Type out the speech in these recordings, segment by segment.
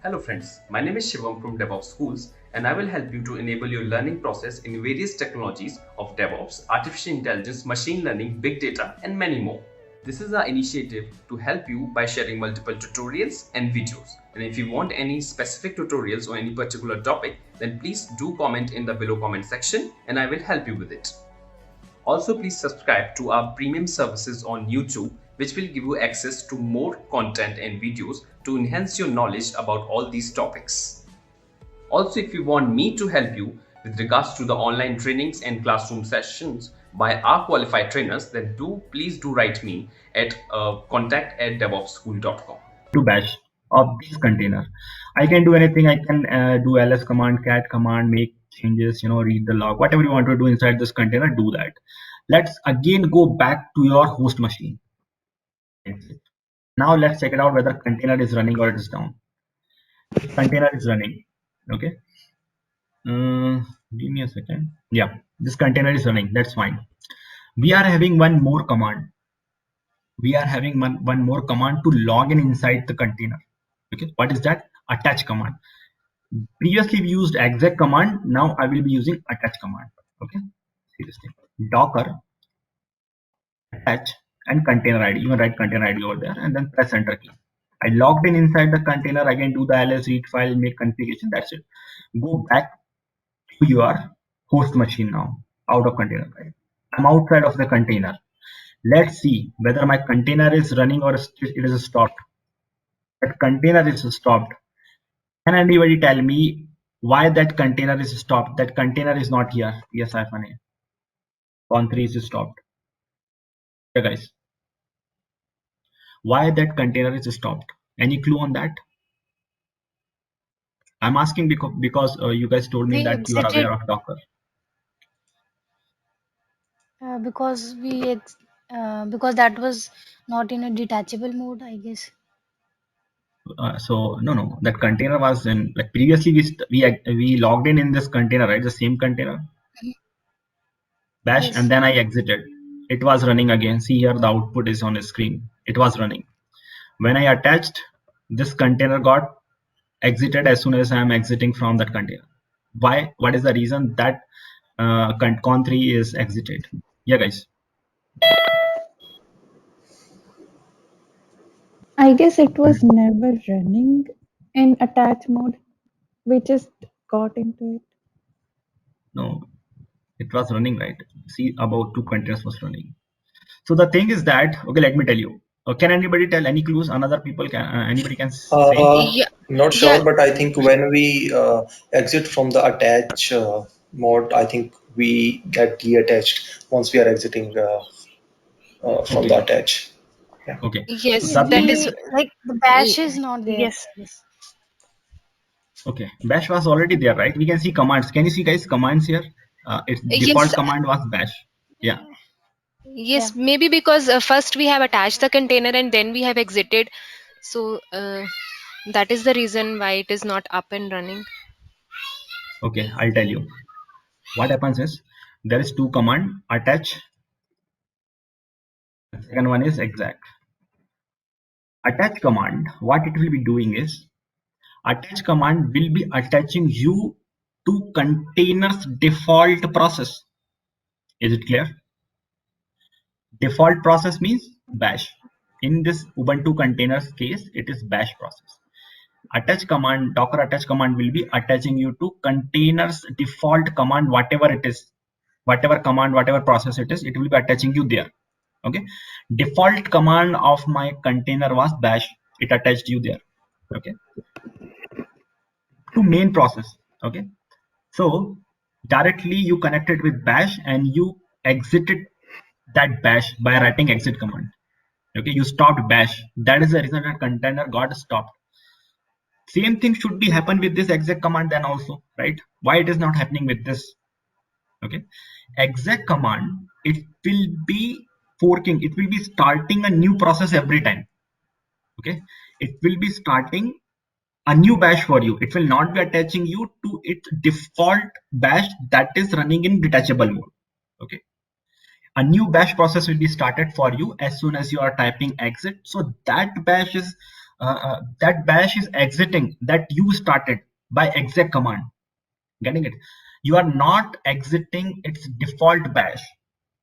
Hello friends, my name is Shivam from DevOps Schools and I will help you to enable your learning process in various technologies of DevOps, artificial intelligence, machine learning, big data and many more. This is our initiative to help you by sharing multiple tutorials and videos. And if you want any specific tutorials or any particular topic, then please do comment in the below comment section and I will help you with it. Also, please subscribe to our premium services on YouTube, which will give you access to more content and videos to enhance your knowledge about all these topics. Also, if you want me to help you with regards to the online trainings and classroom sessions by our qualified trainers, then please do write me at contact@devopsschool.com. To bash of this container. I can do anything. I can do ls command, cat command, make changes, read the log, whatever you want to do inside this container, do that. Let's again go back to your host machine. Now let's check it out whether container is running or it is down. This container is running. Okay. Give me a second. Yeah, this container is running. That's fine. We are having one more command. We are having one more command to log in inside the container. Okay, what is that? Attach command. Previously we used exec command. Now I will be using attach command. Okay, see this thing. Docker attach and container ID. You can write container ID over there and then press enter key. I logged in inside the container. I can do the ls read file, make configuration. That's it. Go back to your host machine now. Out of container. Right? I'm outside of the container. Let's see whether my container is running or it is stopped. That container is stopped. Can anybody tell me why that container is stopped? That container is not here. Yes, I found it. Con3 is stopped. Yeah, guys. Why that container is stopped? Any clue on that? I'm asking because you guys told me We that you are exited aware of Docker. because because that was not in a detachable mode, I guess. So no, that container was in like previously we logged in this container, right? The same container, bash, Yes. and then I exited. It was running again. See here, the output is on the screen. It was running. When I attached, this container got exited as soon as I am exiting from that container. Why? What is the reason that con3 is exited? Yeah, guys. I guess it was never running in attach mode. We just got into it. No, it was running, right? See, about 2 containers was running. So the thing is that, okay, let me tell you. Can anybody tell any clues? Another people can, anybody can say? Yeah. Not Yeah. sure, but I think when we exit from the attach mode, I think we get deattached once we are exiting from the Okay, attach. Yeah. okay. So Yes, the that thing, is like the bash is not there. Yes. okay, bash was already there, right? We can see commands. Can you see, guys, commands here? Its Yes. default command was bash. Yeah. Yes, Yeah. maybe because first we have attached the container and then we have exited. So that is the reason why it is not up and running. Okay, I'll tell you. What happens is there is two command, attach. The second one is exec. Attach command, what it will be doing is attach command will be attaching you to containers default process. Is it clear? Default process means bash. In this Ubuntu containers case, it is bash process. Attach command, docker attach command will be attaching you to containers default command, whatever it is, whatever command, whatever process it is, it will be attaching you there. Okay, default command of my container was bash. It attached you there. Okay, to main process. Okay, so directly you connected with bash and you exited that bash by writing exit command. Okay, you stopped bash. That is the reason that container got stopped. Same thing should be happen with this exec command then also, right? Why it is not happening with this? Okay, exec command, it will be forking, it will be starting a new process every time. Okay, it will be starting a new bash for you. It will not be attaching you to its default bash that is running in detachable mode. Okay, a new bash process will be started for you as soon as you are typing exit. So that bash is that bash is exiting that you started by exec command. Getting it? You are not exiting its default bash.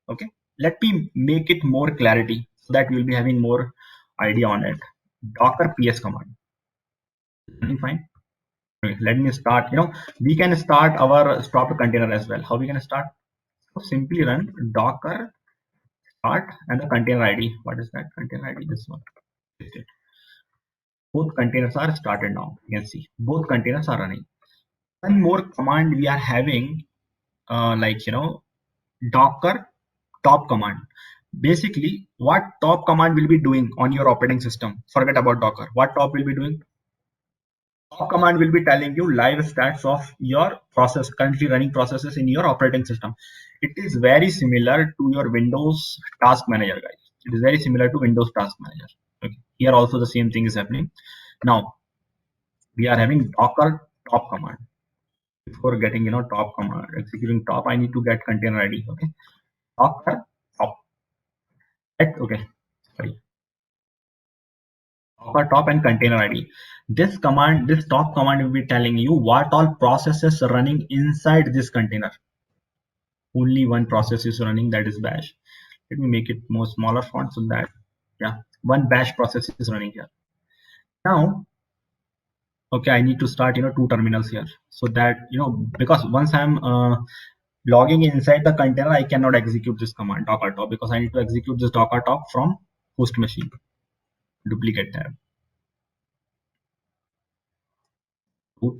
Okay, let me make it more clarity so that you'll be having more idea on it. Docker ps command. Fine. Okay, let me start. We can start our stop container as well. How we can start? So simply run docker start and the container ID. What is that container ID? This one. Both containers are started now. You can see both containers are running. One more command we are having, docker top command. Basically, what top command will be doing on your operating system? Forget about Docker. What top will be doing? Top command will be telling you live stats of your process, currently running processes in your operating system. It is very similar to your Windows Task Manager, guys. It is very similar to Windows Task Manager. Okay. Here also the same thing is happening. Now we are having Docker top command. Before getting top command, executing top, I need to get container ID. Okay. Docker top. Okay. Sorry. Docker top and container ID. This command, this top command will be telling you what all processes are running inside this container. Only one process is running, that is bash. Let me make it more smaller font so that, yeah, one bash process is running here. Now, okay, I need to start, two terminals here so that, because once I'm logging inside the container, I cannot execute this command docker top because I need to execute this docker top from host machine. Duplicate tab. Root.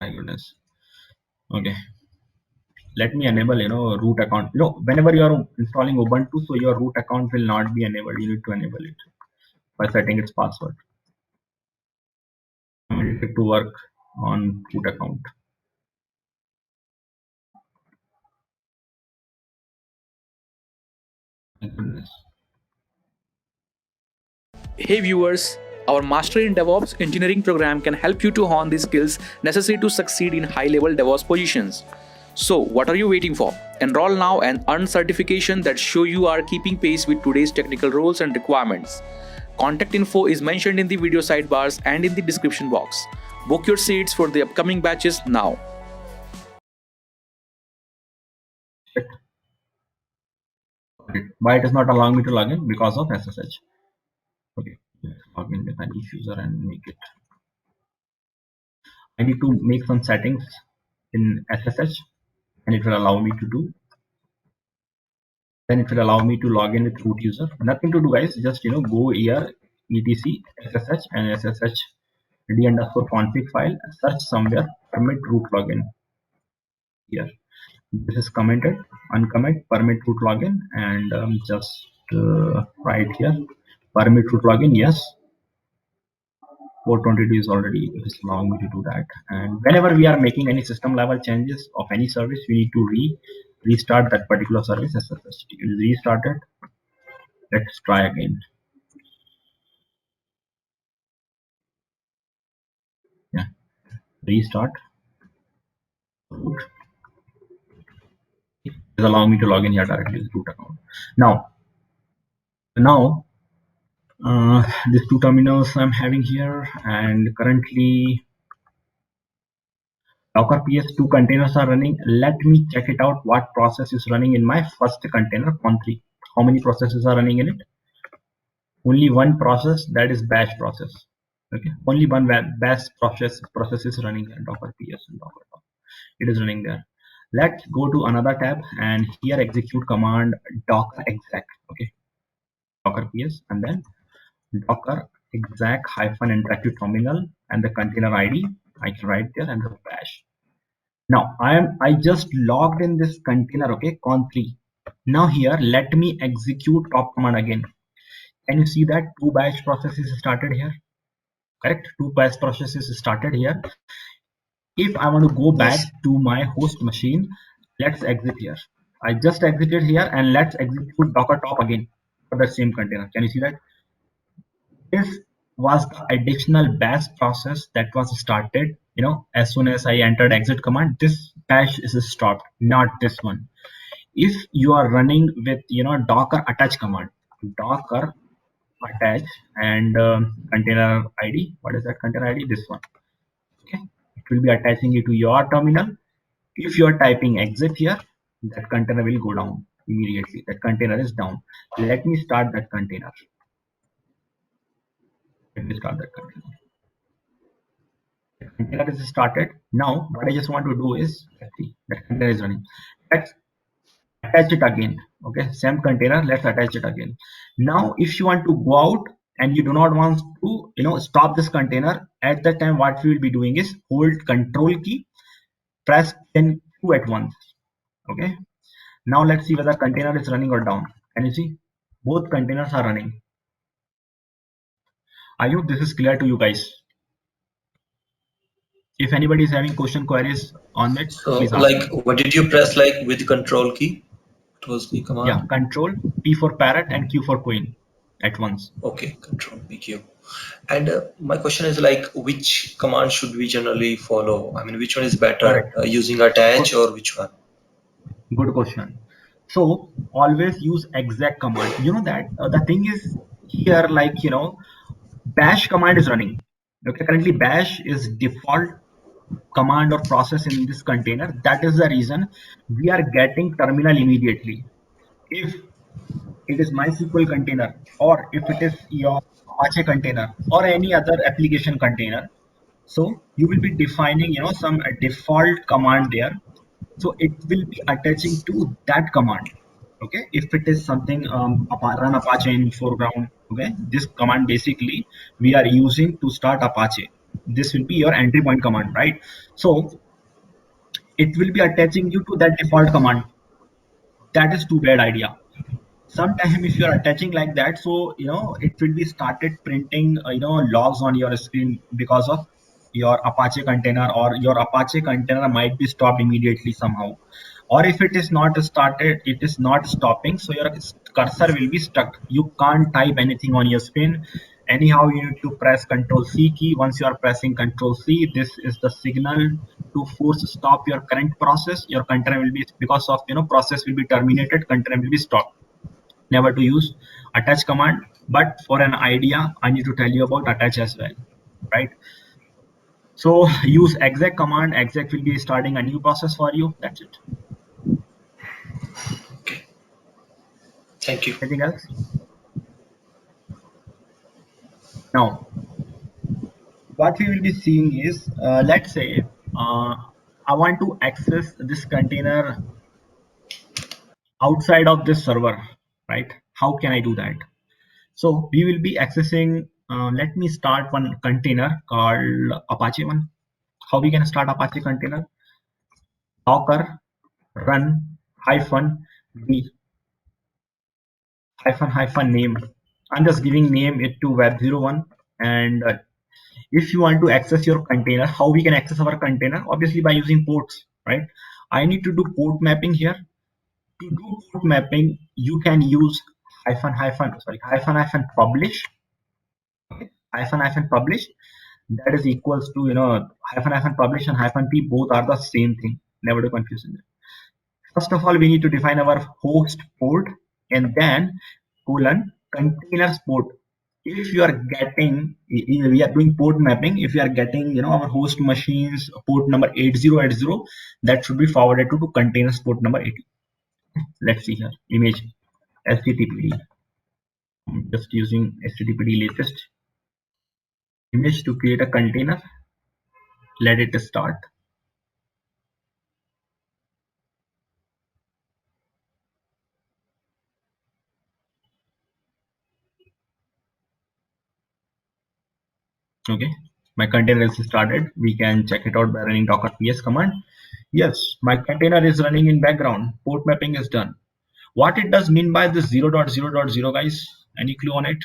My goodness. Okay. Let me enable root account. Whenever you are installing Ubuntu, so your root account will not be enabled. You need to enable it by setting its password. I need it to work on root account. My goodness. Hey viewers, our Master in DevOps engineering program can help you to hone the skills necessary to succeed in high-level DevOps positions. So what are you waiting for? Enroll now and earn certification that show you are keeping pace with today's technical roles and requirements. Contact info is mentioned in the video sidebars and in the description box. Book your seats for the upcoming batches now. Why it is not allowing me to log in? Because of SSH. Okay, let's log in with an user and make it. I need to make some settings in SSH and it will allow me to do. Then it will allow me to log in with root user. Nothing to do, guys. Just go here, etc SSH and SSH d_config file, search somewhere, permit root login. Here, this is commented, uncomment, permit root login, and just right here, permit root login, yes. 422 is already allowing me to do that. And whenever we are making any system level changes of any service, we need to restart that particular service. SSH is restarted. Let's try again. Yeah, restart. Root. It is allowing me to log in here directly with root account. Now these two terminals I'm having here, and currently Docker PS2 containers are running. Let me check it out. What process is running in my first container, Con3? How many processes are running in it? Only one process, that is bash process. Okay, only one bash process is running in Docker PS and Docker Top. It is running there. Let's go to another tab and here execute command docker exec. Okay, Docker PS and then docker exec -interactive terminal and the container ID I can write there and the bash. Now I just logged in this container, okay, con3. Now here let me execute top command again. Can you see that two bash processes started here? Correct, two bash processes started here. If I want to go back to my host machine, let's exit here. I just exited here and let's execute docker top again for the same container. Can you see that? This was the additional bash process that was started. As soon as I entered exit command, this bash is stopped, not this one. if you are running with docker attach command, docker attach and container ID. What is that container ID? This one. Okay, it will be attaching it to your terminal. If you are typing exit here, that container will go down immediately. That container is down. Let me start that container. Let me start that container. The container is started. Now, what I just want to do is, let's see, that container is running. Let's attach it again. Okay, same container. Let's attach it again. Now, if you want to go out and you do not want to, stop this container, at that time, what we will be doing is hold Control key, press 10 Q at once. Okay. Now let's see whether container is running or down. Can you see? Both containers are running. I hope this is clear to you guys. If anybody is having question queries on it, So, please ask like, me. what did you press, like, with Control key? It was the command. Yeah, Control P for parrot and Q for queen at once. Okay, Control PQ. And my question is, like, which command should we generally follow? I mean, which one is better, Correct. using attach or which one? Good question. So always use exec command. You know that the thing is here, like bash command is running. Okay, currently bash is default command or process in this container. That is the reason we are getting terminal immediately. If it is MySQL container, or if it is your Apache container or any other application container, so you will be defining some default command there. So it will be attaching to that command. Okay, if it is something run Apache in foreground, okay, this command basically we are using to start Apache. This will be your entry point command, right? So it will be attaching you to that default command. That is too bad idea. Sometime if you are attaching like that, so it will be started printing logs on your screen because of your Apache container, or your Apache container might be stopped immediately somehow. Or if it is not started, it is not stopping, so your cursor will be stuck. You can't type anything on your screen. Anyhow, you need to press Control C key. Once you are pressing Control C, this is the signal to force stop your current process. Your container will be, because of process will be terminated, container will be stopped. Never to use attach command, but for an idea I need to tell you about attach as well, right? So use exec command. Exec will be starting a new process for you. That's it. Okay. Thank you. Anything else? Now what we will be seeing is, let's say I want to access this container outside of this server, right? How can I do that? So we will be accessing, let me start one container called Apache one. How we can start Apache container? Docker run -v -name. I'm just giving name it to web01. And if you want to access your container, how we can access our container? Obviously by using ports, right? I need to do port mapping here. To do port mapping, you can use -publish, -publish. That is equals to -publish and -p, both are the same thing. Never to confuse them. First of all, we need to define our host port, and then containers port. If you are getting, we are doing port mapping. If you are getting our host machines port number 8080, that should be forwarded to containers port number 80. Let's see here, image HTTPD. I'm just using HTTPD latest image to create a container. Let it start. Okay, my container is started. We can check it out by running docker ps command. Yes, my container is running in background. Port mapping is done. What it does mean by this 0.0.0, guys? Any clue on it?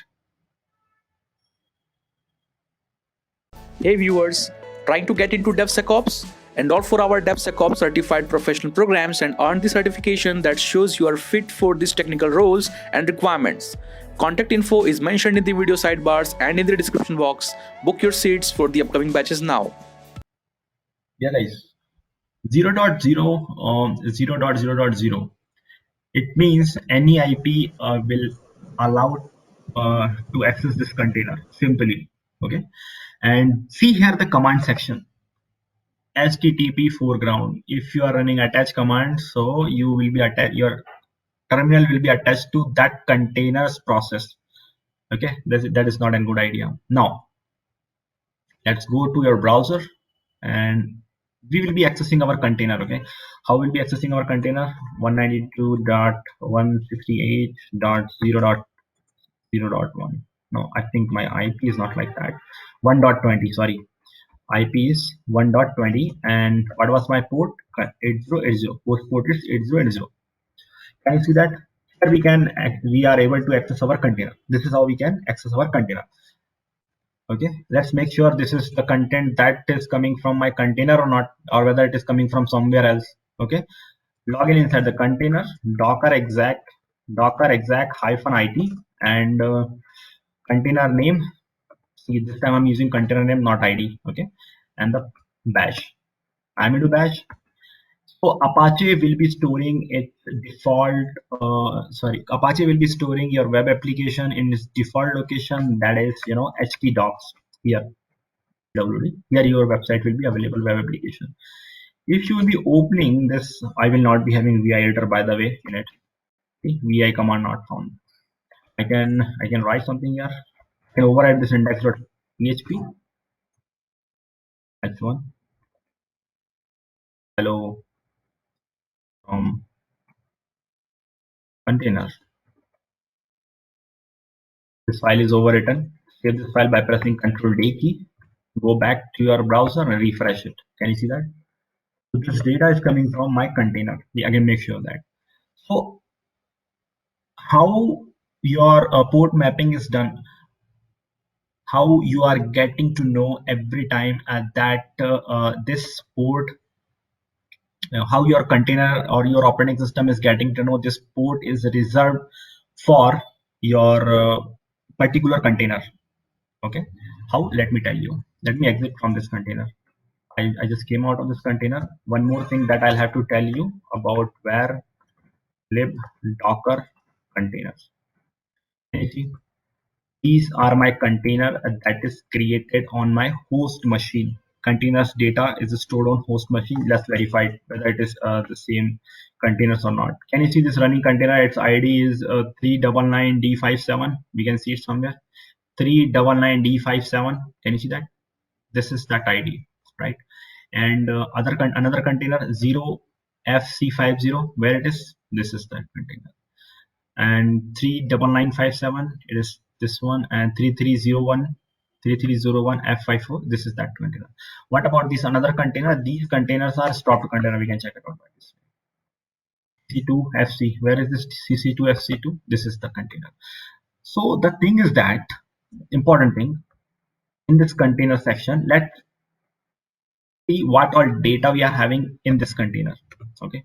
Hey viewers, trying to get into DevSecOps? Enroll for our DevSecOps certified professional programs and earn the certification that shows you are fit for these technical roles and requirements. Contact info is mentioned in the video sidebars and in the description box. Book your seats for the upcoming batches now. Yeah, guys. 0.0, 0.0.0. It means any IP will allow to access this container simply. Okay, and see here the command section. HTTP foreground. If you are running attach command, so you will be attached. Your terminal will be attached to that container's process. Okay, that is not a good idea. Now let's go to your browser and we will be accessing our container. Okay, how will be accessing our container? 192.168.0.0.1. No, I think my IP is not like that. 1.20, sorry, IP is 1.20. And what was my port? 8080. Port is 8080. Can you see that? Here we are able to access our container. This is how we can access our container. Okay, let's make sure this is the content that is coming from my container or not, or whether it is coming from somewhere else. Okay, log in inside the container, docker exec -it, and container name. See, this time I'm using container name, not ID. Okay, and the bash. I'm into bash. So Apache will be storing its default. Apache will be storing your web application in its default location. That is, htdocs here. WD. Here your website will be available, web application. If you will be opening this, I will not be having vi editor, by the way, in it. Okay, vi command not found. I can write something here. I can override this index.php. H1 hello from container. This file is overwritten. Save this file by pressing Ctrl D key. Go back to your browser and refresh it. Can you see that? So this data is coming from my container. Again, make sure that. So how your port mapping is done, how you are getting to know every time that this port, how your container or your operating system is getting to know this port is reserved for your particular container. Okay, how? Let me tell you. Let me exit from this container. I just came out of this container. One more thing that I'll have to tell you about where lib docker containers. These are my container that is created on my host machine. Containers data is stored on host machine. Let's verify whether it is the same containers or not. Can you see this running container? Its ID is 399D57. We can see it somewhere. 399D57. Can you see that? This is that ID, right? And another container 0FC50. Where it is? This is that container. And 39957, it is this one, and 3301 F54, this is that container. What about this another container? These containers are stopped container. We can check it out by this. C2FC, where is this CC2FC2? This is the container. So the thing is that, important thing, in this container section, let's see what all data we are having in this container. Okay,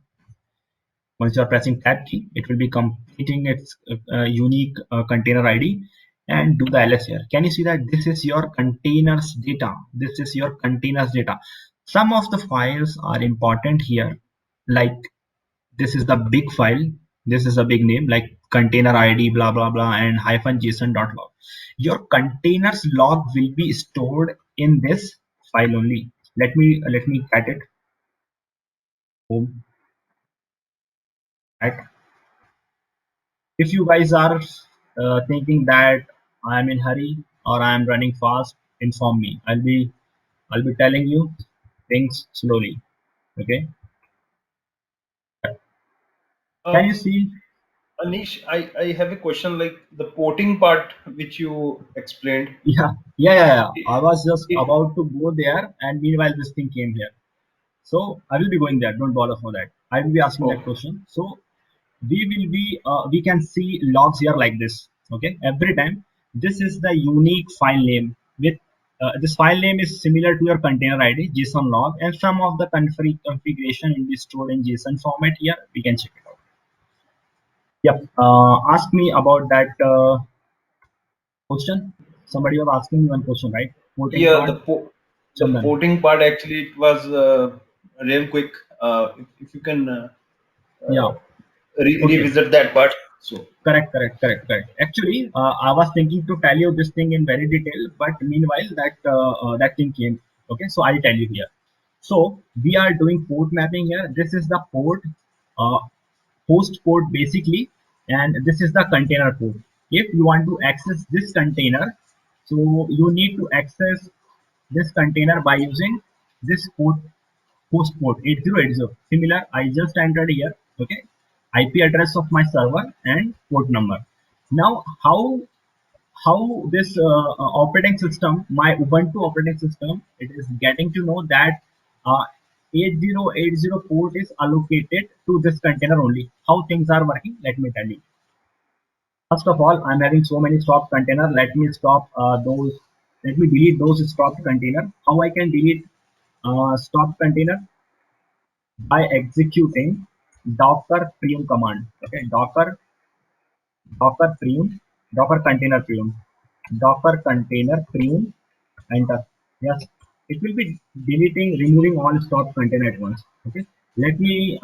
once you are pressing tab key, it will be completing its unique container ID and do the ls here. Can you see that this is your containers data? This is your containers data. Some of the files are important here, like this is the big file. This is a big name like container ID blah blah blah and -json.log. Your containers log will be stored in this file only. Let me get it. Home. Right. If you guys are thinking that I am in hurry or I am running fast, inform me. I'll be telling you things slowly. Okay. Can you see? Anish, I have a question, like the porting part which you explained. Yeah. I was just about to go there, and meanwhile this thing came here. So I will be going there. Don't bother for that. I will be asking that question. So we can see logs here like this. Okay, every time this is the unique file name with this file name is similar to your container ID JSON log, and some of the configuration will be stored in JSON format. Here we can check it out. Yep. Ask me about that question. Somebody was asking me one question, right? Porting Yeah, part. the porting part, actually it was real quick. If you can Yeah. Okay. revisit that part. So Correct. Actually, I was thinking to tell you this thing in very detail, but meanwhile that thing came. Okay, so I'll tell you here. So we are doing port mapping here. This is the port, uh, host port basically, and this is the container port. If you want to access this container, so you need to access this container by using this port, host port 8080. Similar, I just entered here. Okay, IP address of my server and port number. Now how this operating system, my Ubuntu operating system, it is getting to know that uh, 8080 port is allocated to this container only. How things are working, let me tell you. First of all, I'm having so many stopped container. Let me stop those. Let me delete those stopped container. How I can delete stopped container? By executing docker prune command. Okay, docker prune, docker container prune, docker container prune, enter. Yes, it will be deleting, removing all stop container at once. Okay, let me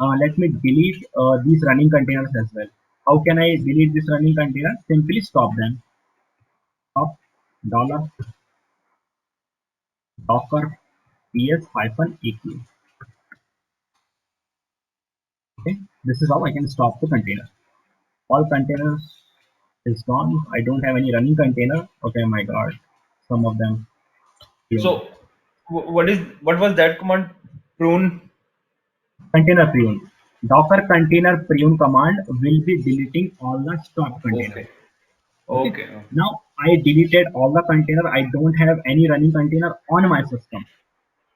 delete these running containers as well. How can I delete this running container? Simply stop them. Stop dollar docker ps hyphen aq. Okay, this is how I can stop the container. All containers is gone. I don't have any running container. Okay, my god, some of them so prune. what was that command? Prune. Container prune. Docker container prune command will be deleting all the stop container. Okay. Okay. Okay. Now I deleted all the container. I don't have any running container on my system.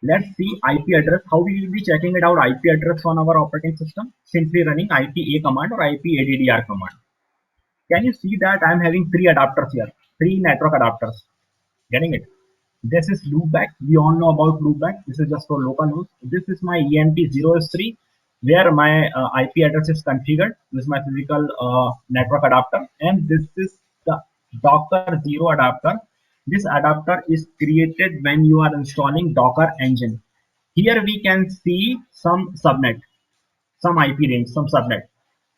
Let's see IP address. How we will be checking it out? IP address on our operating system? Simply running IPA command or IPADDR command. Can you see that I'm having three adapters here? Three network adapters. Getting it? This is loopback. We all know about loopback. This is just for local host. This is my ENT0S3 where my IP address is configured. This is my physical network adapter, and this is the Docker 0 adapter. This adapter is created when you are installing Docker engine. Here we can see some subnet, some IP range, some subnet.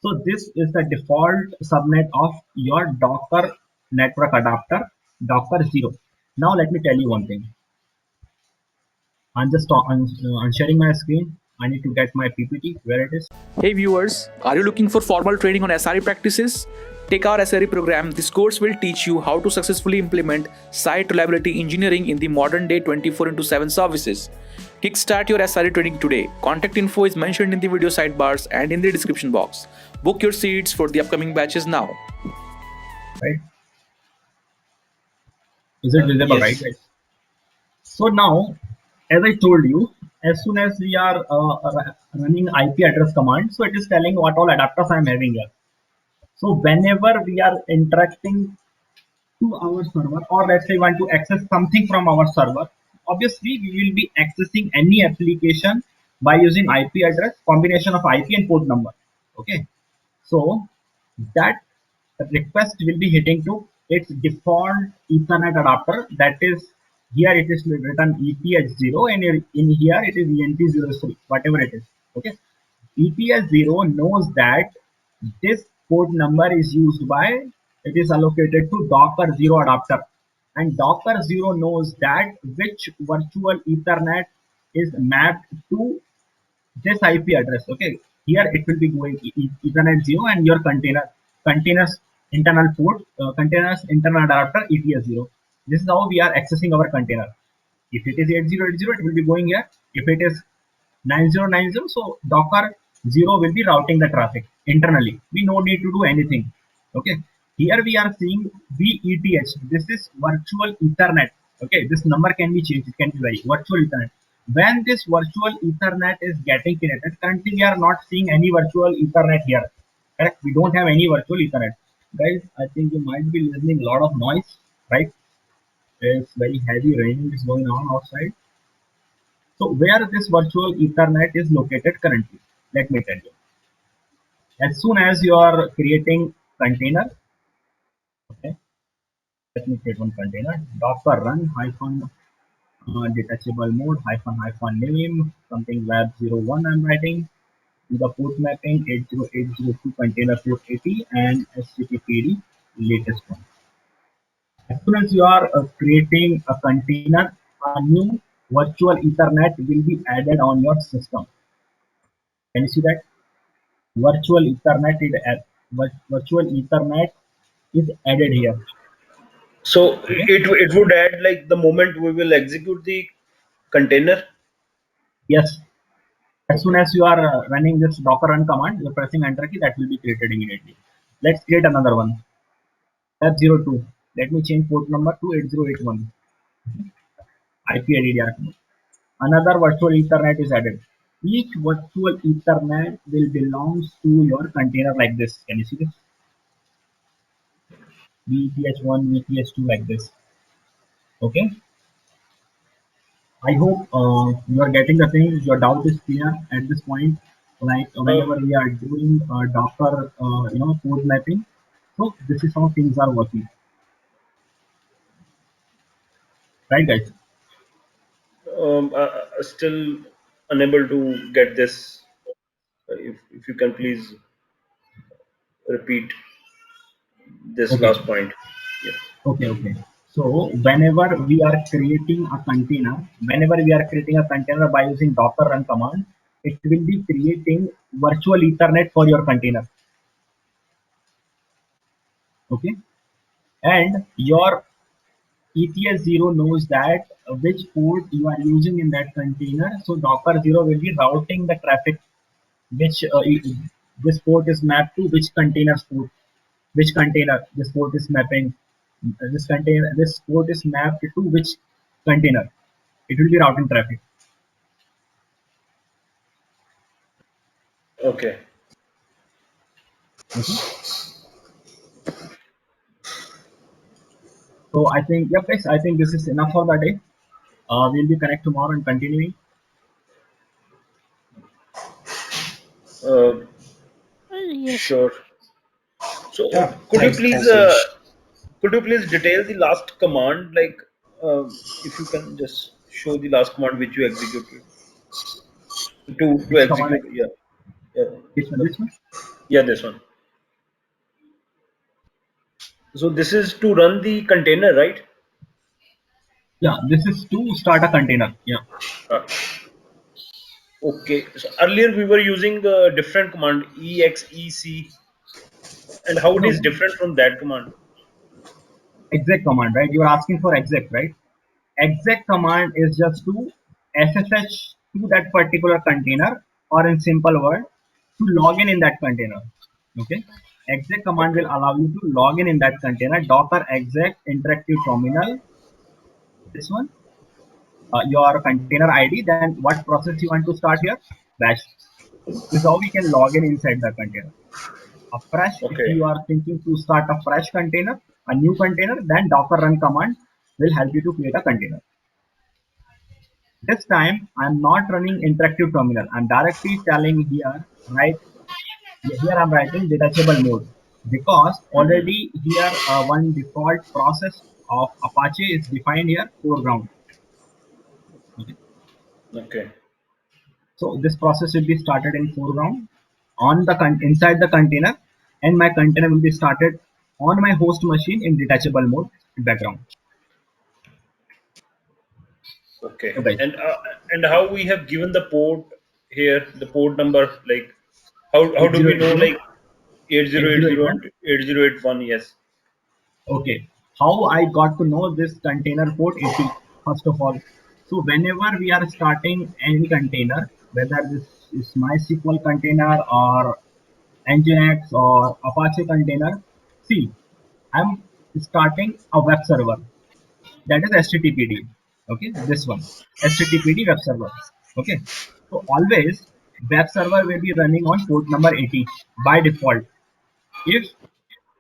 So this is the default subnet of your Docker network adapter, Docker 0. Now let me tell you one thing. I'm just I'm sharing my screen. I need to get my PPT where it is. Hey viewers, are you looking for formal training on SRE practices? Take our SRE program. This course will teach you how to successfully implement site reliability engineering in the modern day 24/7 services. Kickstart your SRE training today. Contact info is mentioned in the video sidebars and in the description box. Book your seats for the upcoming batches now. Right? Is it visible, right, Yes. guys? So now, as I told you, as soon as we are running IP address command, so it is telling what all adapters I am having here. So whenever we are interacting to our server, or let's say want to access something from our server, obviously we will be accessing any application by using IP address, combination of IP and port number. Okay, so that request will be hitting to its default Ethernet adapter. That is, here it is written ETH0 and in here it is ENT03, whatever it is. Okay, ETH0 knows that this port number is used by, it is allocated to Docker 0 adapter, and Docker 0 knows that which virtual Ethernet is mapped to this IP address. Okay, here it will be going Ethernet 0 and your containers internal port, containers internal adapter ETH0. This is how we are accessing our container. If it is 8080, it will be going here. If it is 9090, so Docker 0 will be routing the traffic internally. We no need to do anything. Okay, here we are seeing VETH. This is virtual Ethernet. Okay, this number can be changed. It can be very virtual Ethernet. When this virtual Ethernet is getting connected, currently we are not seeing any virtual Ethernet here. Correct? We don't have any virtual Ethernet. Guys, I think you might be listening a lot of noise, right? It's very heavy raining is going on outside. So where this virtual Ethernet is located currently, let me tell you. As soon as you are creating container, okay, let me create one container, docker run hyphen detachable mode hyphen name, something lab 01 I'm writing. the port mapping 80802 container port 80 and HTTPD latest one. As soon as you are creating a container, a new virtual Ethernet will be added on your system. Can you see that? Virtual Ethernet is virtual Ethernet is added here. So Okay. it would add like the moment we will execute the container. Yes. As soon as you are running this Docker run command, you're pressing enter key, that will be created immediately. Let's create another one. F02. Let me change port number to 8081. IP ADDR. Another virtual Ethernet is added. Each virtual Ethernet will belongs to your container like this. Can you see this? VTH1, VTH2 like this. Okay. I hope you are getting the thing. Your doubt is clear at this point. Like whenever we are doing Docker, code mapping. So this is how things are working, right, guys? Still unable to get this. If you can please repeat this Okay, last point. Yeah. okay. So whenever we are creating a container by using Docker run command, it will be creating virtual Ethernet for your container. Okay, and your ETS0 knows that which port you are using in that container. So Docker 0 will be routing the traffic, which this port is mapped to which container this port is mapping. This port is mapped to which container. It will be routing traffic. Okay. Okay. So I think, yep, guys, I think this is enough for the day. We'll be connect tomorrow and continuing. Yes. Sure. So Yeah, thanks, Suresh. could you please detail the last command? Like, if you can just show the last command which you executed to Which command? execute. Yeah. Yeah. Which one? The, This one? yeah. This one. So this is to run the container, right? Yeah, this is to start a container. Yeah. Uh, okay. So earlier we were using a different command, exec, and how it No, is different from that command. exec command, right? You are asking for exec, right? Exec command is just to SSH to that particular container, or in simple word, to log in that container. Okay. Exec command will Okay. allow you to log in that container. Docker exec interactive terminal. This one, your container ID. Then what process you want to start here? Bash. This is how we can log in inside the container. A fresh, if Okay. you are thinking to start a fresh container, a new container, then Docker run command will help you to create a container. This time I'm not running interactive terminal. I'm directly telling here, right? Here I'm writing detachable mode because Hmm. already here one default process of Apache is defined here, foreground. Okay. Okay. So this process will be started in foreground on the inside the container, and my container will be started on my host machine in detachable mode in background. Okay. So guys, And how we have given the port here, the port number, like how do we know 8080, like 8080 8081. and 8081? Yes. Okay, how I got to know this container port 80? First of all, so whenever we are starting any container, whether this is MySQL container or Nginx or Apache container, see, I'm starting a web server, that is HTTPD. Okay, this one, HTTPD web server. Okay, so always web server will be running on port number 80 by default. If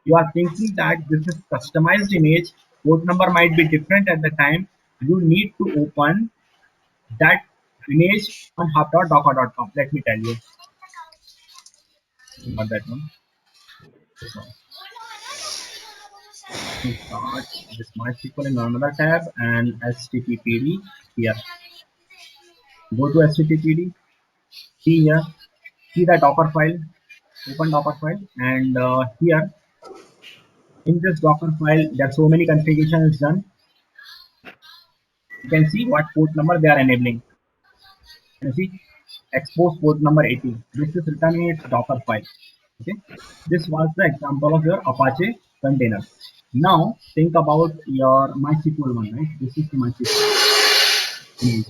you are thinking that this is customized image, port number might be different at the time, you need to open that image on hub.docker.com. Let me tell you, not that one, this one. To start this MySQL in another tab and HTTPD here. Go to HTTPD, see here, see the Docker file, open Docker file, and here in this Docker file, there are so many configurations done. You can see what port number they are enabling. You see, expose port number 80. This is written in its Docker file. Okay, this was the example of your Apache container. Now think about your MySQL one, right? This is the MySQL image.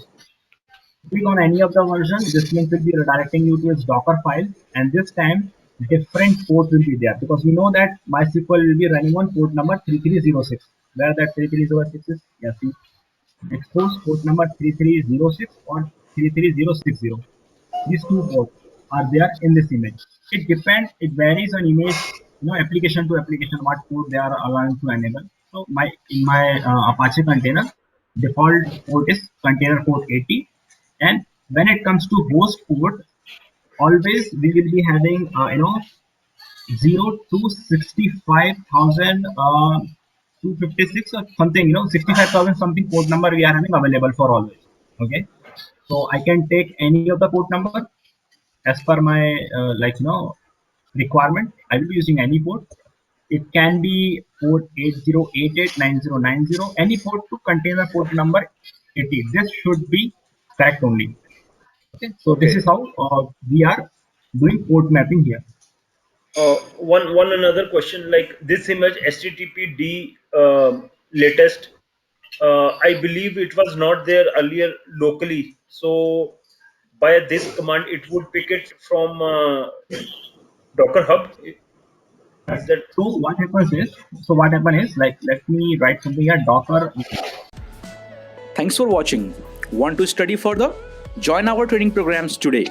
Click on any of the version. This link will be redirecting you to its Docker file, and this time different port will be there because we know that MySQL will be running on port number 3306. Where that 3306 is? Yes, see, expose port number 3306 or 33060. These two ports are there in this image. It depends, it varies on image, application to application, what port they are allowing to enable. So in my Apache container, default port is container port 80, and when it comes to host port, always we will be having 0 to 65,256 or something, 65,000 something port number we are having available for always. Okay, so I can take any of the port number as per my requirement. I will be using any port. It can be port 8088, 9090, any port to container port number 80. This should be correct only. Okay, so this Okay. is how we are doing port mapping here. One another question, like this image HTTPD latest, I believe it was not there earlier locally. So by this command, it would pick it from Docker Hub. Is that So what happens is, like, let me write something here, Docker. Thanks for watching. Want to study further? Join our training programs today.